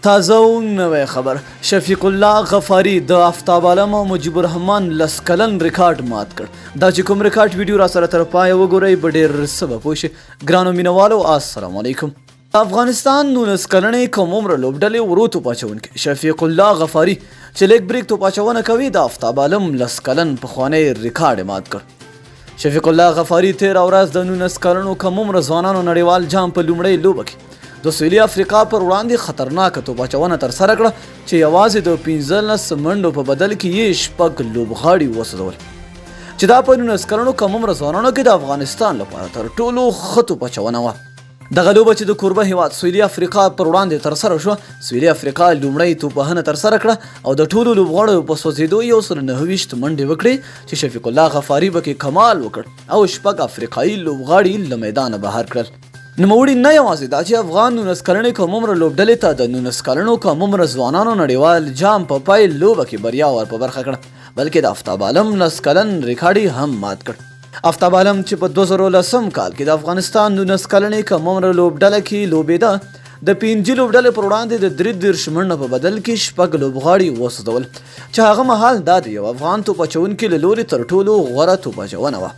تازه او نوې خبر شفیق الله غفاری د آفتاب عالم او مجيب الرحمن لس کلن ریکارډ مات کړ دا چې کوم ریکارډ ویډیو را سره تر پای وګورئ به ډېر سبب پوه شئ ګرانو مینوالو السلام علیکم افغانستان 19 کلنې کوم عمر لوبډلې ورو توپاچونکی شفیق الله غفاری چې لیګ بریک توپاچونه کوي د آفتاب عالم لس کلن پخوانی ریکارډ مات کړ شفیق الله غفاری 13 ورځ د 19 کلنو کوم عمر ځوانانو نړیوال جام په لومړۍ لوبه کې د سویلي افریقا پر وړاندې خطرناکه توپاچونه ترسره کړه چې یوازې د 15 منډو په بدل کې یې شپږ لوبغاړي وسوځول چې دا په 19 کلنو کم عمره ځوانانو کې د افغانستان لپاره تر ټولو ښه توپاچونه وه دغه لوبه چې د کوربه هیواد سویلي افریقا پر وړاندې ترسره شوه سویلي افریقا لومړی توپوهنه ترسره کړه او د ټولو لوبغاړو په سوځېدو 129 منډې وکړې چې شفیق الله غفاري پکې کمال وکړ او شپږ افریقایي لوبغاړي له میدانه بهر کړل نوموړي نه یوازې دا چې افغان 19 کلنې کوم عمره لوبډلې ته د 19 کلنو کوم عمره ځوانانو نړیوال جام په پیل لوبه کې بریا ور په برخه کړه بلکې د آفتاب عالم 19 کلن ریکارډ هم مات کړ آفتاب عالم چې په 2010 کال کې د افغانستان 19 کلنې کوم عمره لوبډله کې لوبېده د پنځه لوبډلې پر وړاندې د 33 منډو په بدل کې شپږ لوبغاړي وسوځول چې هغه مهال دا د یو افغان توپاچونکي له لوري تر ټولو غوره توپاچونه وه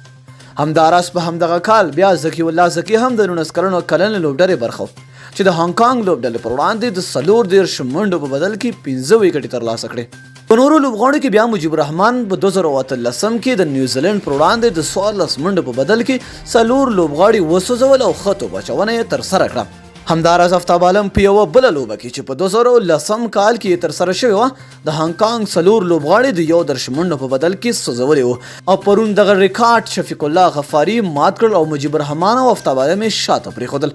همداراز په همدغه کال بیا ذکي الله ذکي هم د 19 کلنو لوبډلې برخه چې د هانګ کانګ لوبډلې پر وړاندې د 34 منډو په بدل کې 15 ویکټې ترلاسه کړې په نورو لوبغاړو کې بیا مجيب الرحمن په 2013 کې د نیوزیلند پر وړاندې د 14 منډو په بدل کې 4 لوبغاړي وسوځول او ښه توپاچونه یې ترسره کړه همداراز آفتاب عالم په یوه بله لوبه کې چې په 2010 کال کې ترسره شوې وه د هانګ کانګ 4 لوبغاړي د 11 منډو په بدل کې سوځولي وو او پرون دغه ریکارډ شفیق الله غفاري مات کړل او مجيب الرحمن او آفتاب عالم یې شاته پرېښودل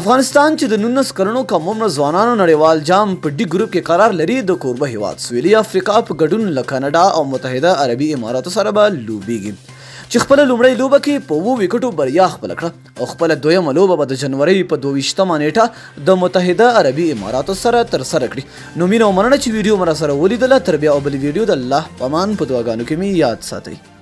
افغانستان چې د 19 کلنو کم عمره ځوانانو نړیوال جام په ډي ګروپ کې قرار لري د کوربه هیواد سویلي افریقا په ګډون له کاناډا او متحده عربي اماراتو سره به لوبېږي چې خپله لومړۍ لوبه کې په 7 ویکټو بریا خپله کړه او خپله دویمه لوبه به د جنورۍ په 22مه نیټه د متحده عربي اماراتو سره ترسره کړي نو مینه او مننه چې ویډیو مو راسره ولیدله تر بیا او بلې ویډیو د الله په امان په دعاګانو کې مې یاد ساتئ